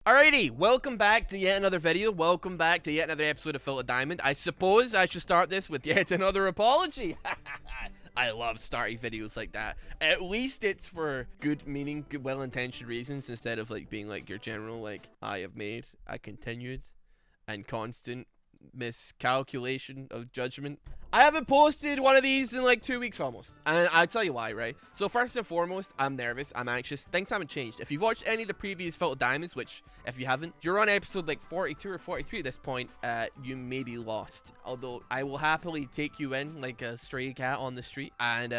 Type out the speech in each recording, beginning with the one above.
Alrighty, welcome back to yet another video. Welcome back to yet another episode of Filtered Diamond. I suppose I should start this with yet another apology. I love starting videos like that. At least it's for good meaning, good well-intentioned reasons, instead of like being like your general like, I have made, I continued, and constant miscalculation of judgment. I haven't posted one of these in like 2 weeks almost, and I'll tell you why, right? So first and foremost, I'm nervous, I'm anxious, things haven't changed. If you've watched any of the previous Filtered Diamonds, which if you haven't, you're on episode like 42 or 43 at this point, you may be lost. Although I will happily take you in like a stray cat on the street, and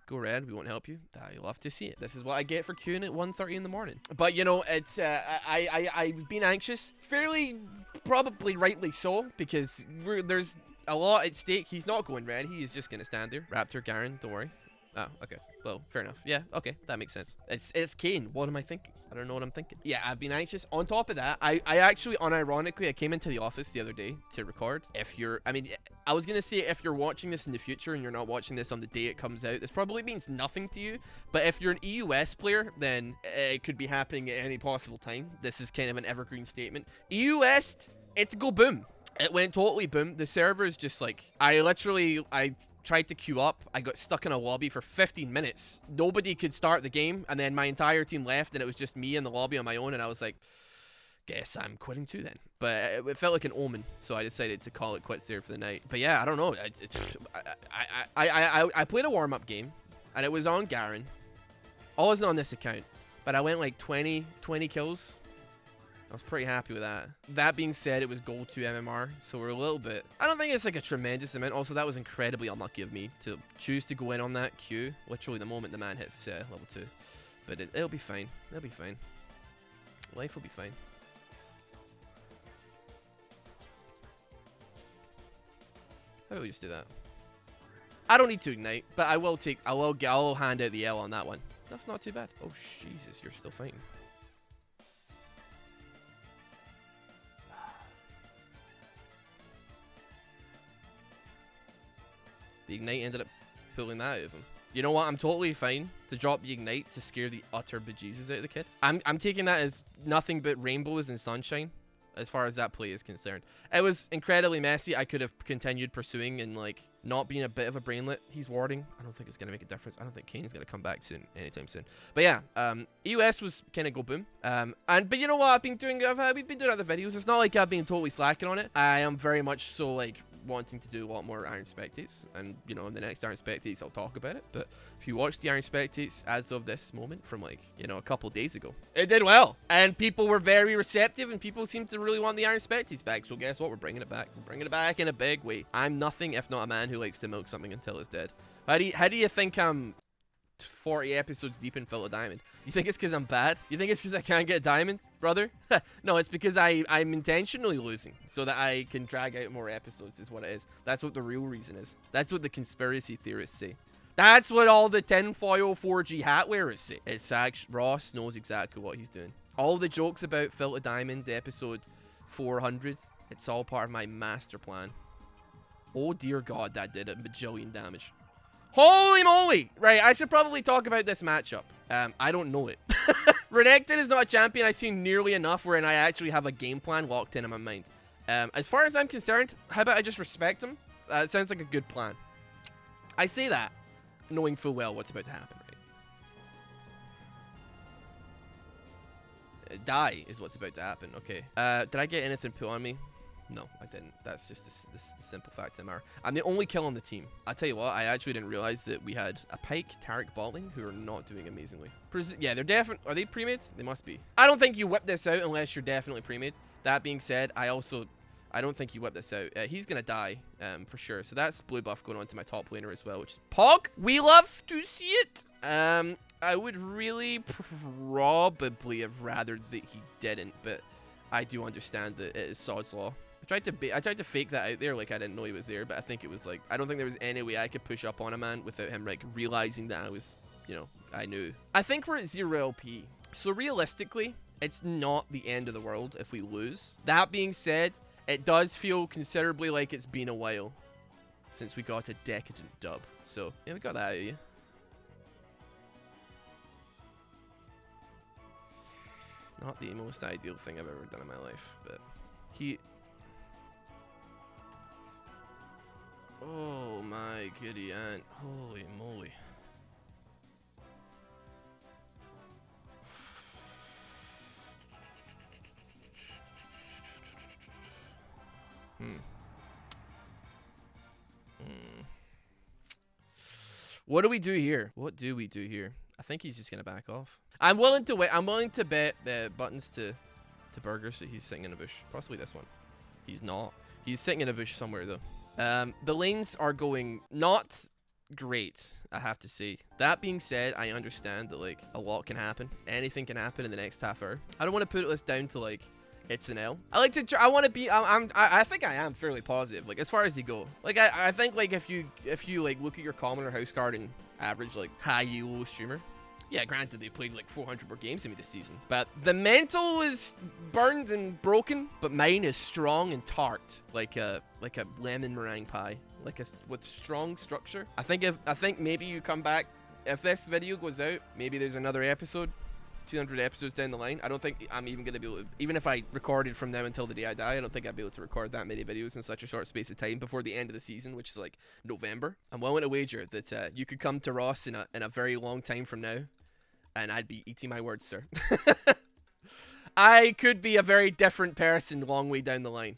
go red, we won't help you. You'll have to see it. This is what I get for queuing at 1:30 in the morning. But you know, it's I've been anxious, fairly probably rightly so, because there's a lot at stake. He's not going red. He is just gonna stand there. Raptor, Garen, don't worry. Oh, okay. Well, fair enough. Yeah, okay, that makes sense. It's Kane. What am I thinking? I don't know what I'm thinking. Yeah, I've been anxious. On top of that, I actually, unironically, I came into the office the other day to record. I was gonna say if you're watching this in the future and you're not watching this on the day it comes out, this probably means nothing to you. But if you're an EUS player, then it could be happening at any possible time. This is kind of an evergreen statement. EUS, it go boom. It went totally boom. The server is just like, I tried to queue up. I got stuck in a lobby for 15 minutes. Nobody could start the game, and then my entire team left, and it was just me in the lobby on my own, and I was like, guess I'm quitting too then. But it felt like an omen, so I decided to call it quits there for the night. But yeah, I don't know. I played a warm-up game, and it was on Garen. I wasn't on this account, but I went like 20 kills. I was pretty happy with that. That being said, it was gold 2 MMR, so we're a little bit... I don't think it's like a tremendous amount. Also, that was incredibly unlucky of me to choose to go in on that queue. Literally the moment the man hits level 2. But it'll be fine. It'll be fine. Life will be fine. How about we just do that? I don't need to ignite, but I'll hand out the L on that one. That's not too bad. Oh, Jesus, you're still fighting. The ignite ended up pulling that out of him. You know what? I'm totally fine to drop the ignite to scare the utter bejesus out of the kid. I'm taking that as nothing but rainbows and sunshine as far as that play is concerned. It was incredibly messy. I could have continued pursuing and like not being a bit of a brainlet. He's warding. I don't think it's gonna make a difference. I don't think Kane's gonna come back soon, anytime soon. But yeah, EUS was kind of go boom. But you know what? We've been doing other videos. It's not like I've been totally slacking on it. I am very much so like wanting to do a lot more Iron Spectates, and you know, in the next Iron Spectates I'll talk about it. But if you watch the Iron Spectates as of this moment from like, you know, a couple days ago, it did well, and people were very receptive, and people seem to really want the Iron Spectates back. So guess what? We're bringing it back. We're bringing it back in a big way. I'm nothing if not a man who likes to milk something until it's dead. How do you think I'm 40 episodes deep in Filtered Diamond? You think it's because I'm bad? You think it's because I can't get a diamond, brother? No, it's because I'm intentionally losing so that I can drag out more episodes is what it is. That's what the real reason is. That's what the conspiracy theorists say. That's what all the tinfoil 4G hat wearers say. It's actually, Ross knows exactly what he's doing. All the jokes about Filtered Diamond episode 400, it's all part of my master plan. Oh dear God, that did a bajillion damage. Holy moly! Right, I should probably talk about this matchup. I don't know it. Renekton is not a champion I've seen nearly enough wherein I actually have a game plan locked in my mind. As far as I'm concerned, how about I just respect him? It sounds like a good plan. I say that, knowing full well what's about to happen, right? Die is what's about to happen, okay. Did I get anything put on me? No, I didn't. That's just the simple fact of the matter. I'm the only kill on the team. I'll tell you what, I actually didn't realize that we had a Pyke, Taric, Botling who are not doing amazingly. Yeah, they're definitely... Are they pre-made? They must be. I don't think you whip this out unless you're definitely pre-made. That being said, I don't think you whip this out. He's going to die, for sure. So that's blue buff going on to my top laner as well, which is Pog. We love to see it. I would really probably have rathered that he didn't, but I do understand that it is Sod's Law. I tried to fake that out there like I didn't know he was there, but I think it was like, I don't think there was any way I could push up on a man without him like realizing that I was, you know, I knew. I think we're at 0 LP. So realistically, it's not the end of the world if we lose. That being said, it does feel considerably like it's been a while since we got a decadent dub. So yeah, we got that out of you. Not the most ideal thing I've ever done in my life, but he... Oh my giddy aunt. Holy moly. What do we do here? What do we do here? I think he's just gonna back off. I'm willing to wait. I'm willing to bet the buttons to burgers that he's sitting in a bush. Possibly this one. He's not. He's sitting in a bush somewhere though. The lanes are going not great, I have to say. That being said, I understand that like a lot can happen. Anything can happen in the next half hour. I don't want to put this down to like it's an L. I like to. I want to be. I think I am fairly positive. Like as far as you go. Like I think like if you like look at your common or house card and average like high elo streamer. Yeah, granted they've played like 400 more games than me this season, but the mental is burned and broken. But mine is strong and tart, like a lemon meringue pie, with strong structure. I think maybe you come back if this video goes out. Maybe there's another episode. 200 episodes down the line. I don't think I'm even going to be able to, even if I recorded from them until the day I die, I don't think I'd be able to record that many videos in such a short space of time before the end of the season, which is like November. I'm willing to wager that you could come to Ross in a very long time from now, and I'd be eating my words, sir. I could be a very different person long way down the line.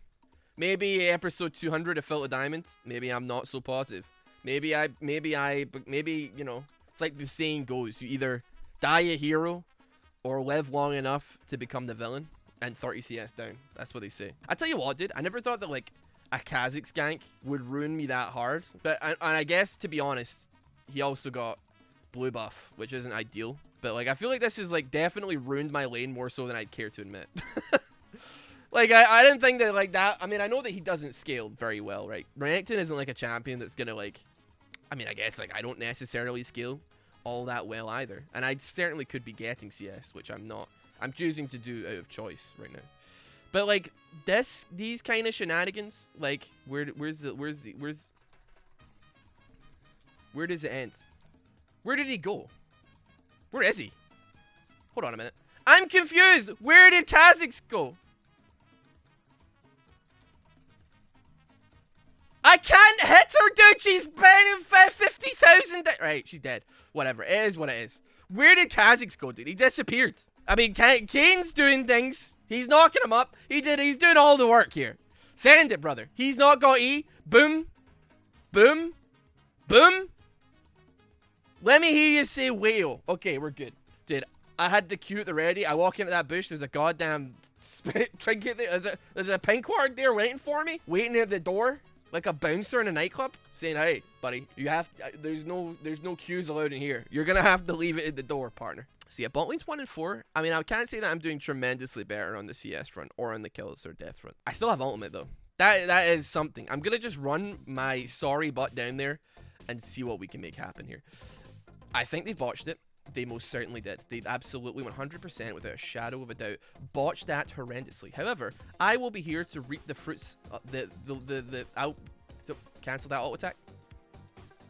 Maybe episode 200 of Filter Diamond, maybe I'm not so positive. Maybe, you know, it's like the saying goes, you either die a hero or live long enough to become the villain and 30 CS down. That's what they say. I tell you what, dude, I never thought that like a Kha'Zix gank would ruin me that hard. But and I guess to be honest, he also got blue buff, which isn't ideal. But like I feel like this has like definitely ruined my lane more so than I'd care to admit. Like I didn't think that like that. I mean, I know that he doesn't scale very well, right? Renekton isn't like a champion that's gonna like, I mean, I guess like I don't necessarily scale all that well either, and I certainly could be getting CS, which I'm not. I'm choosing to do out of choice right now. But like these kind of shenanigans, like where does it end? Where did he go? Where is he? Hold on a minute. I'm confused. Where did Kha'Zix go? I can't hit her, dude. She's been 50,000. Right, she's dead. Whatever. It is what it is. Where did Kha'Zix go, dude? He disappeared. I mean, Kane's doing things. He's knocking him up. He's doing all the work here. Send it, brother. He's not got E. Boom. Boom. Boom. Let me hear you say whale. Okay, we're good. Dude, I had the Q at the ready. I walk into that bush. There's a goddamn trinket there. There's a pink ward there waiting for me. Waiting at the door. Like a bouncer in a nightclub, saying, "Hey, buddy, you have to, there's no queues allowed in here. You're gonna have to leave it at the door, partner." So yeah, bot lane's 1 and 4. I mean, I can't say that I'm doing tremendously better on the CS front or on the kills or death front. I still have ultimate though. That is something. I'm gonna just run my sorry butt down there and see what we can make happen here. I think they've botched it. They most certainly did. They absolutely 100% without a shadow of a doubt botched that horrendously. However, I will be here to reap the fruits. Cancel that auto attack.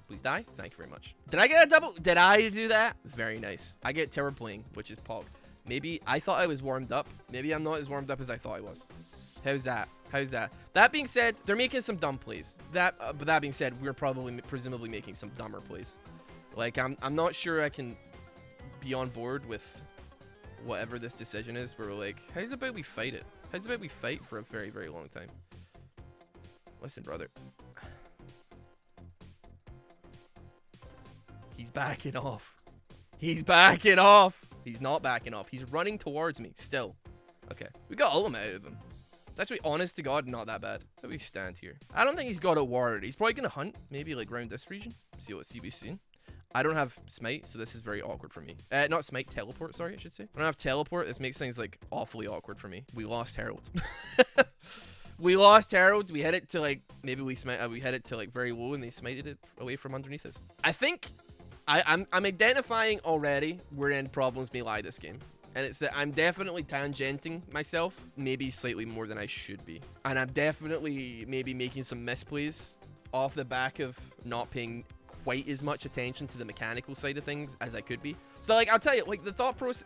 Please die. Thank you very much. Did I get a double? Did I do that? Very nice. I get terror playing, which is Pog. Maybe I thought I was warmed up. Maybe I'm not as warmed up as I thought I was. How's that? How's that? That being said, they're making some dumb plays. But that being said, we're presumably making some dumber plays. Like I'm not sure I can be on board with whatever this decision is, where we're like, how's about we fight it? How's about we fight for a very, very long time? Listen, brother. He's backing off. He's backing off. He's not backing off. He's running towards me still. Okay. We got ultimate out of him. It's actually, honest to God, not that bad. How do we stand here? I don't think he's got it warded. He's probably going to hunt, maybe like around this region. See what CB's seen. I don't have smite, so this is very awkward for me. Not smite, teleport, sorry, I should say. I don't have teleport. This makes things like awfully awkward for me. We lost Herald. We lost Herald. We had it to like, maybe we had it to like very low and they smited it away from underneath us. I think I'm identifying already wherein problems may lie this game. And it's that I'm definitely tangenting myself, maybe slightly more than I should be. And I'm definitely maybe making some misplays off the back of not paying quite as much attention to the mechanical side of things as I could be. So like, I'll tell you, like the thought process,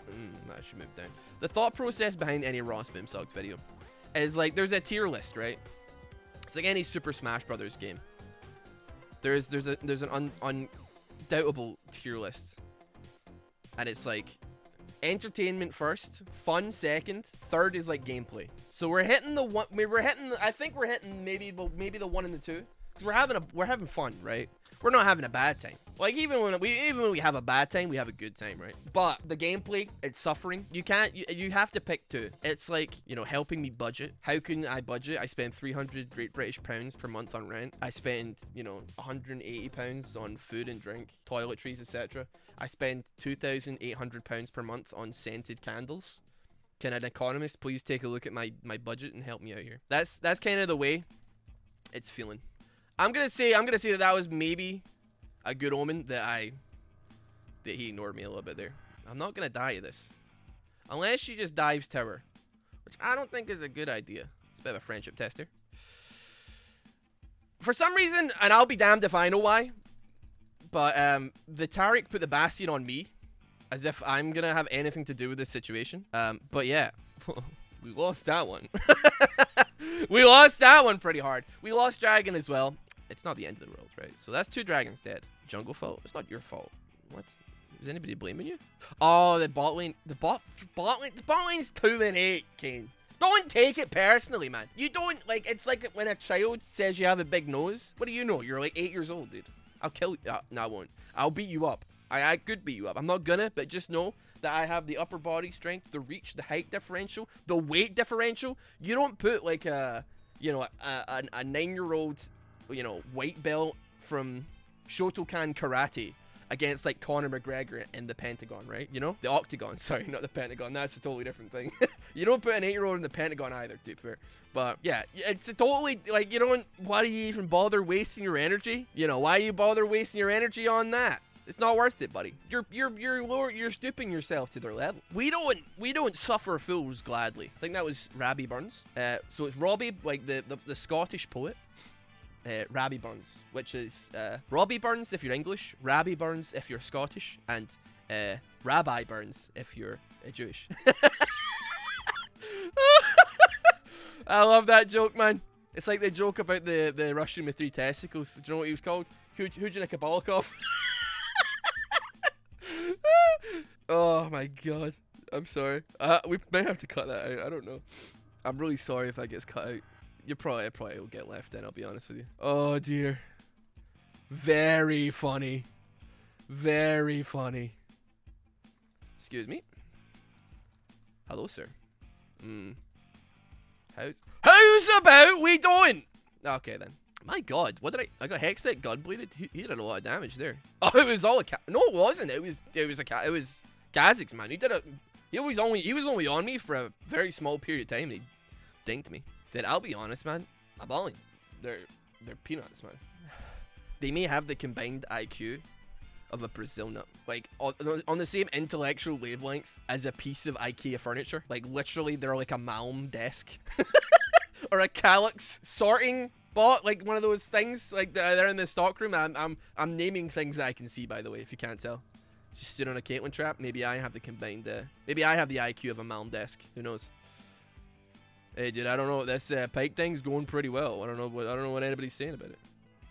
I should move down. The thought process behind any Rossboomsocks video is like, there's a tier list, right? It's like any Super Smash Brothers game. There's an undoubtable tier list, and it's like entertainment first, fun second, third is like gameplay. So we're hitting the one. I think we're hitting maybe the one and the two, because we're having fun, right? We're not having a bad time. Like even when we have a bad time, we have a good time, right? But the gameplay, it's suffering. You have to pick two. It's like, you know, helping me budget. How can I budget? I spend 300 Great British pounds per month on rent. I spend, you know, 180 pounds on food and drink, toiletries, etc. I spend 2,800 pounds per month on scented candles. Can an economist please take a look at my budget and help me out here? That's kind of the way it's feeling. I'm gonna say that was maybe a good omen that he ignored me a little bit there. I'm not gonna die of this, unless she just dives tower, which I don't think is a good idea. It's a bit of a friendship tester. For some reason, and I'll be damned if I know why, but the Tariq put the Bastion on me, as if I'm gonna have anything to do with this situation. But yeah, we lost that one. We lost that one pretty hard. We lost Dragon as well. It's not the end of the world, right? So that's 2 dragons dead. Jungle fault? It's not your fault. What? Is anybody blaming you? Oh, the bot lane. The bot lane's 2-8, Kane. Don't take it personally, man. You don't, like, it's like when a child says you have a big nose. What do you know? You're like 8 years old, dude. I'll kill you. No, I won't. I'll beat you up. I could beat you up. I'm not gonna, but just know that I have the upper body strength, the reach, the height differential, the weight differential. You don't put like a 9-year-old, you know, white belt from Shotokan Karate against like Conor McGregor in the Pentagon, right? You know, the Octagon. Sorry, not the Pentagon. That's a totally different thing. You don't put an 8-year-old in the Pentagon either, to be fair. But yeah, it's a totally, like, you don't. Why do you even bother wasting your energy? You know, why you bother wasting your energy on that? It's not worth it, buddy. You're stooping yourself to their level. We don't suffer fools gladly. I think that was Robbie Burns. So it's Robbie, like the Scottish poet. Robbie Burns, which is Robbie Burns if you're English, Robbie Burns if you're Scottish, and Rabbi Burns if you're Jewish. I love that joke, man. It's like the joke about the Russian with 3 testicles. Do you know what he was called? Hujan Kabalikov. Oh my god. I'm sorry. We might have to cut that out. I don't know. I'm really sorry if that gets cut out. You probably will get left in, I'll be honest with you. Oh dear. Very funny. Very funny. Excuse me. Hello, sir. How's about we doing? Okay then. My god, what did I got Hextech Gunbladed? He did a lot of damage there. Oh, it was all a cat. No, it wasn't. It was Kha'Zix, man. He was only on me for a very small period of time, and he dinked me. Dude, I'll be honest, man. I'm balling. They're peanuts, man. They may have the combined IQ of a Brazil nut. Like, on the same intellectual wavelength as a piece of IKEA furniture. Like, literally, they're like a Malm desk. Or a Calyx sorting bot, like one of those things, like they're in the stockroom. I'm naming things that I can see, by the way, if you can't tell. It's just stood on a Caitlyn trap. Maybe I have the combined, maybe I have the IQ of a Malm desk. Who knows? Hey, dude, I don't know. This Pike thing's going pretty well. I don't know what anybody's saying about it.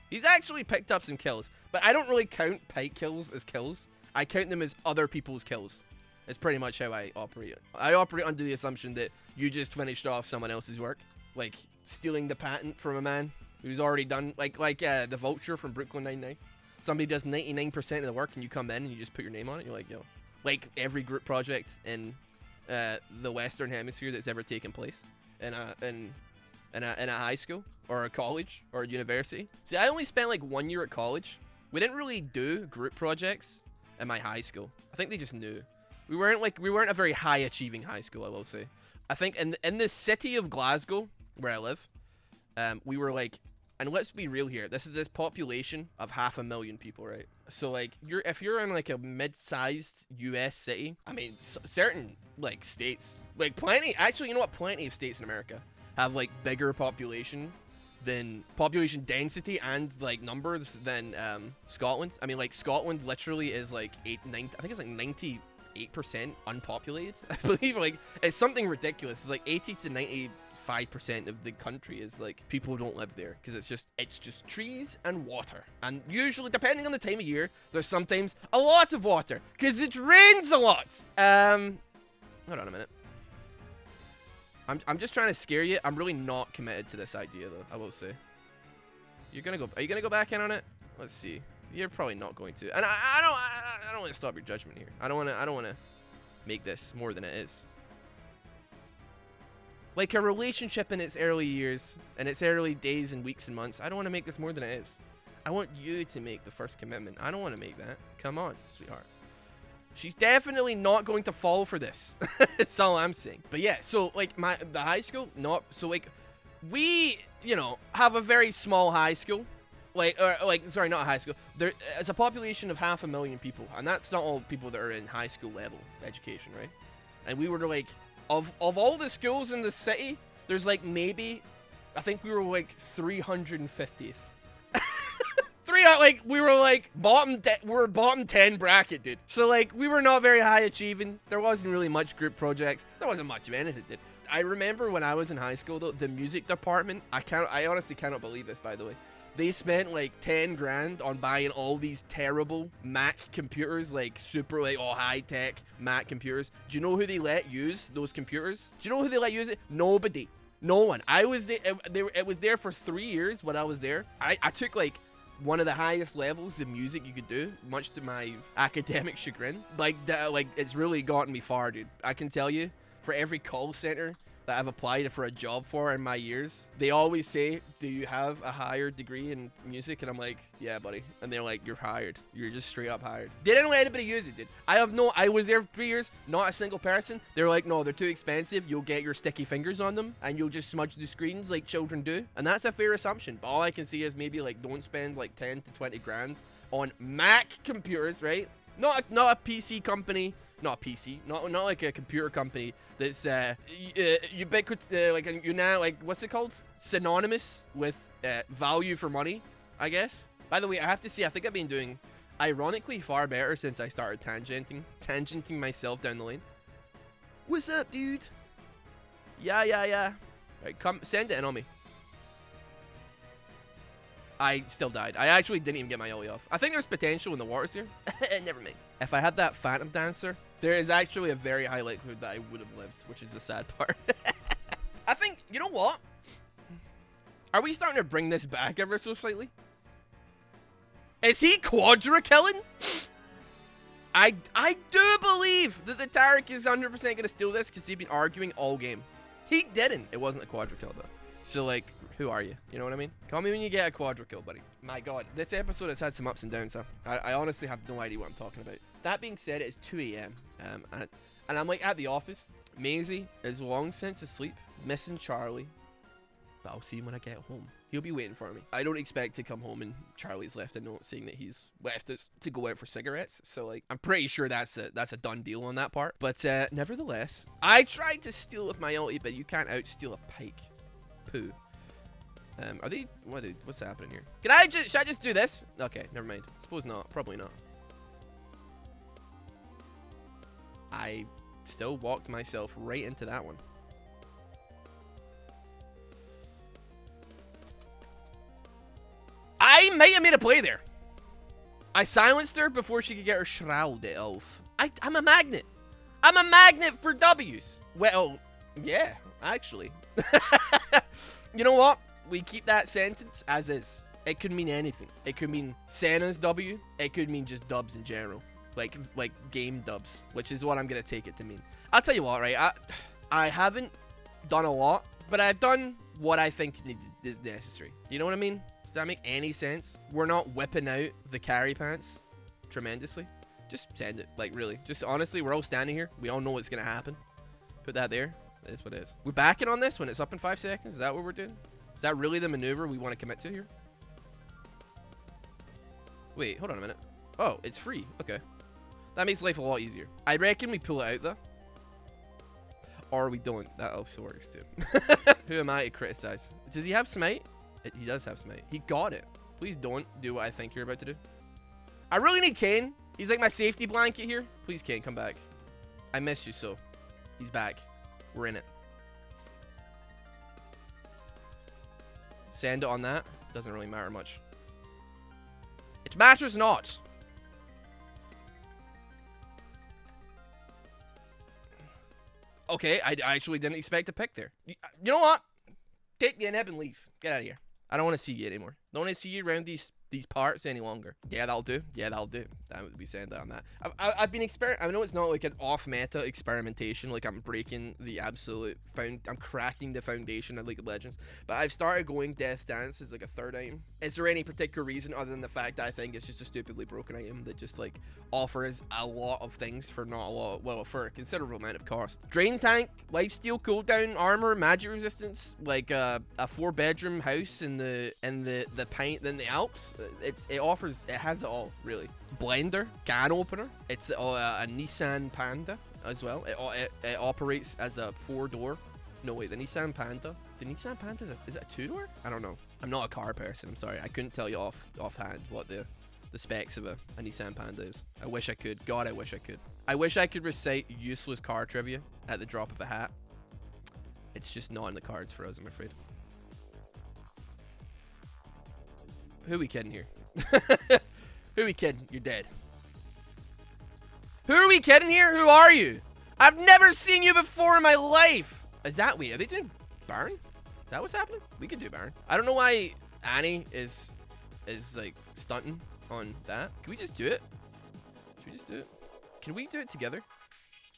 He's actually picked up some kills, but I don't really count Pike kills as kills. I count them as other people's kills. It's pretty much how I operate. I operate under the assumption that you just finished off someone else's work, like stealing the patent from a man who's already done, like the Vulture from Brooklyn Nine-Nine. Somebody does 99% of the work, and you come in and you just put your name on it. You're like, yo, like every group project in the Western Hemisphere that's ever taken place in a high school or a college or a university. See, I only spent like 1 year at college. We didn't really do group projects in my high school. I think they just knew. We weren't a very high achieving high school, I will say. I think in the city of Glasgow, where I live, we were like, and let's be real here, this is this population of 500,000 people, right? So like, if you're in like a mid-sized US city, I mean, certain like states, like plenty, actually, you know what, plenty of states in America have like bigger population than population density and like numbers than Scotland. I mean, like Scotland literally is like I think it's like 98% unpopulated. I believe like it's something ridiculous. It's like 80 to 95% of the country is like people who don't live there because it's just trees and water. And usually, depending on the time of year, there's sometimes a lot of water because it rains a lot. Hold on a minute. I'm just trying to scare you. I'm really not committed to this idea though, I will say. Are you gonna go back in on it? Let's see. You're probably not going to. And I don't want to stop your judgment here. I don't want to make this more than it is. Like a relationship in its early years, in its early days and weeks and months, I don't want to make this more than it is. I want you to make the first commitment. I don't want to make that. Come on, sweetheart. She's definitely not going to fall for this. That's all I'm saying. But yeah, so like the high school, like we, you know, have a very small high school. Sorry, not a high school. It's a population of 500,000 people, and that's not all people that are in high school level education, right? And we were like, of all the schools in the city, there's like maybe, I think we were like 350th. We were like bottom 10 bracket, dude. So like we were not very high achieving. There wasn't really much group projects. There wasn't much of anything, dude. I remember when I was in high school though, the music department, I honestly cannot believe this, by the way. They spent like 10 grand on buying all these terrible Mac computers, like super like high-tech Mac computers. Do you know who they let use those computers? Do you know who they let use it? Nobody. No one. I was there, it was there for 3 years when I was there. I took like one of the highest levels of music you could do, much to my academic chagrin. Like it's really gotten me far, dude. I can tell you, for every call center that I've applied for a job for in my years, they always say, do you have a higher degree in music? And I'm like, yeah, buddy. And they're like, you're hired. You're just straight up hired. They didn't let anybody use it, dude. I was there for 3 years, not a single person. They're like, no, they're too expensive. You'll get your sticky fingers on them and you'll just smudge the screens like children do. And that's a fair assumption. But all I can see is maybe like don't spend like 10 to 20 grand on Mac computers, right? Not a PC company. Not a PC, not like a computer company that's ubiquitous, what's it called? Synonymous with value for money, I guess. By the way, I have to say, I think I've been doing ironically far better since I started tangenting myself down the lane. What's up, dude? Yeah. Right, come, send it in on me. I still died. I actually didn't even get my ollie off. I think there's potential in the waters here. Never mind. If I had that Phantom Dancer, there is actually a very high likelihood that I would have lived, which is the sad part. I think, you know what? Are we starting to bring this back ever so slightly? Is he quadra killing? I do believe that the Tarek is 100% going to steal this because he's been arguing all game. He didn't. It wasn't a quadra kill, though. So, like, who are you? You know what I mean? Call me when you get a quadra kill, buddy. My God, this episode has had some ups and downs, huh? I honestly have no idea what I'm talking about. That being said, it's 2 a.m. And I'm like at the office. Maisie is long since asleep, missing Charlie. But I'll see him when I get home. He'll be waiting for me. I don't expect to come home and Charlie's left a note saying that he's left us to go out for cigarettes. So like, I'm pretty sure that's a done deal on that part. But nevertheless, I tried to steal with my ulti, but you can't outsteal a pike. Poo. What's happening here? Should I just do this? Okay, never mind. Suppose not. Probably not. I still walked myself right into that one. I might have made a play there. I silenced her before she could get her shroud off. I'm a magnet. I'm a magnet for W's. Well, yeah, actually. You know what? We keep that sentence as is. It could mean anything. It could mean Senna's W. It could mean just dubs in general. Like game dubs, which is what I'm going to take it to mean. I'll tell you what, right? I haven't done a lot, but I've done what I think is necessary. You know what I mean? Does that make any sense? We're not whipping out the carry pants tremendously. Just send it. Like, really. Just honestly, we're all standing here. We all know what's going to happen. Put that there. That is what it is. We're backing on this when it's up in 5 seconds? Is that what we're doing? Is that really the maneuver we want to commit to here? Wait, hold on a minute. Oh, it's free. Okay. That makes life a lot easier. I reckon we pull it out, though. Or we don't. That also works, too. Who am I to criticize? Does he have smite? He does have smite. He got it. Please don't do what I think you're about to do. I really need Kane. He's like my safety blanket here. Please, Kane, come back. I miss you so. He's back. We're in it. Send it on that. Doesn't really matter much. It matters not. Okay, I actually didn't expect a pick there. You know what? Take the inhib and leave. Get out of here. I don't want to see you anymore. Don't want to see you around these parts any longer. Yeah, that'll do. Yeah, that'll do. That would be saying that on that. I've been I know it's not like an off-meta experimentation. Like I'm breaking the absolute I'm cracking the foundation of League of Legends. But I've started going Death Dance as like a third item. Is there any particular reason other than the fact that I think it's just a stupidly broken item that just like offers a lot of things for not a lot, well, for a considerable amount of cost? Drain tank, lifesteal, cooldown, armor, magic resistance, like a 4-bedroom house in the Alps. It has it all, really. Blender, can opener. It's a Nissan Panda as well. It operates as a 4-door. No, wait, the Nissan Panda. The Nissan Panda, is it a 2-door? I don't know. I'm not a car person, I'm sorry. I couldn't tell you offhand what the specs of a Nissan Panda is. I wish I could. God, I wish I could. I wish I could recite useless car trivia at the drop of a hat. It's just not in the cards for us, I'm afraid. Who are we kidding here? Who are we kidding? You're dead. Who are we kidding here? Who are you? I've never seen you before in my life. Is that weird? Are they doing Baron? Is that what's happening? We could do Baron. I don't know why Annie is like stunting on that. Can we just do it? Should we just do it? Can we do it together?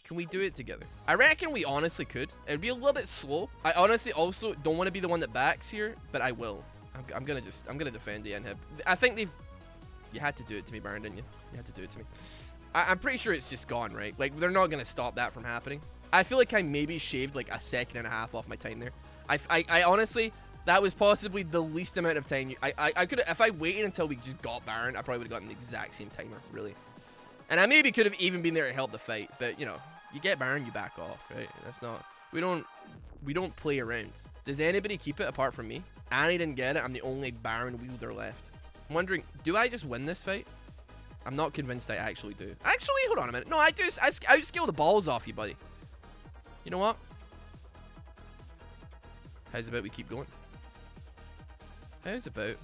Can we do it together? I reckon we honestly could. It'd be a little bit slow. I honestly also don't want to be the one that backs here, but I will. I'm gonna defend the inhib. I think you had to do it to me, Baron, didn't you? You had to do it to me. I'm pretty sure it's just gone, right? Like, they're not gonna stop that from happening. I feel like I maybe shaved like a second and a half off my time there. I honestly, that was possibly the least amount of time. I could, if I waited until we just got Baron, I probably would have gotten the exact same timer, really. And I maybe could have even been there to help the fight, but you know, you get Baron, you back off, right? That's not, we don't play around. Does anybody keep it apart from me? Annie didn't get it. I'm the only Baron wielder left. I'm wondering, do I just win this fight? I'm not convinced I actually do. Actually, hold on a minute. No, I do. I outscale the balls off you, buddy. You know what? How's about we keep going? How's about...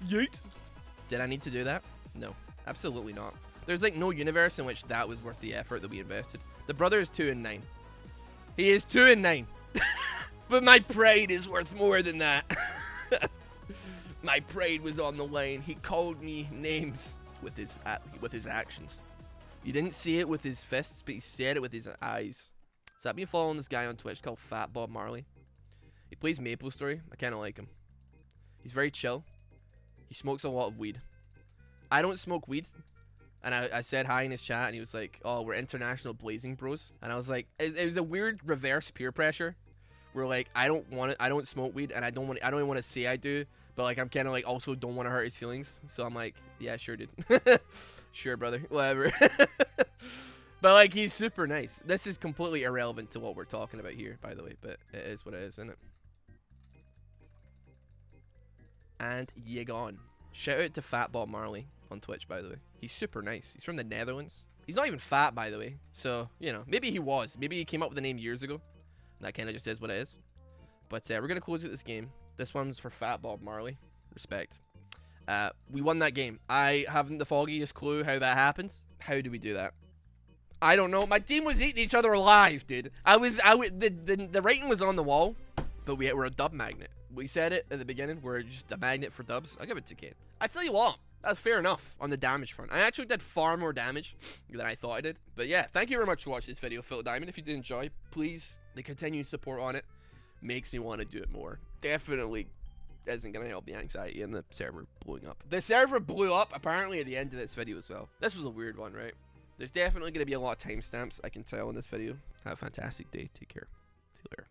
Yeet. Did I need to do that? No, absolutely not. There's like no universe in which that was worth the effort that we invested. The brother is 2 and 9. He is 2 and 9. But my pride is worth more than that. My pride was on the line. He called me names with his actions. You didn't see it with his fists, but he said it with his eyes. So I've been following this guy on Twitch called Fat Bob Marley. He plays Maple Story. I kind of like him. He's very chill. He smokes a lot of weed. I don't smoke weed. And I said hi in his chat, and he was like, "Oh, we're international blazing bros." And I was like, it was a weird reverse peer pressure. Where like I don't smoke weed, and I don't even want to say I do, but like I'm kind of like also don't want to hurt his feelings. So I'm like, yeah, sure, dude. Sure, brother, whatever. But like he's super nice. This is completely irrelevant to what we're talking about here, by the way, but it is what it is, isn't it? And you gone. Shout out to Fat Bob Marley on Twitch, by the way. He's super nice. He's from the Netherlands. He's not even fat, by the way. So, you know, maybe he was. Maybe he came up with the name years ago. That kind of just is what it is. But we're going to close out this game. This one's for Fat Bob Marley. Respect. We won that game. I haven't the foggiest clue how that happened. How do we do that? I don't know. My team was eating each other alive, dude. The writing was on the wall, but we're a dub magnet. We said it at the beginning. We're just a magnet for dubs. I'll give it to Kane. I tell you what, that's fair enough on the damage front. I actually did far more damage than I thought I did. But yeah, thank you very much for watching this video, Filter Diamond. If you did enjoy, please, the continued support on it makes me want to do it more. Definitely isn't going to help the anxiety and the server blowing up. The server blew up apparently at the end of this video as well. This was a weird one, right? There's definitely going to be a lot of timestamps I can tell in this video. Have a fantastic day. Take care. See you later.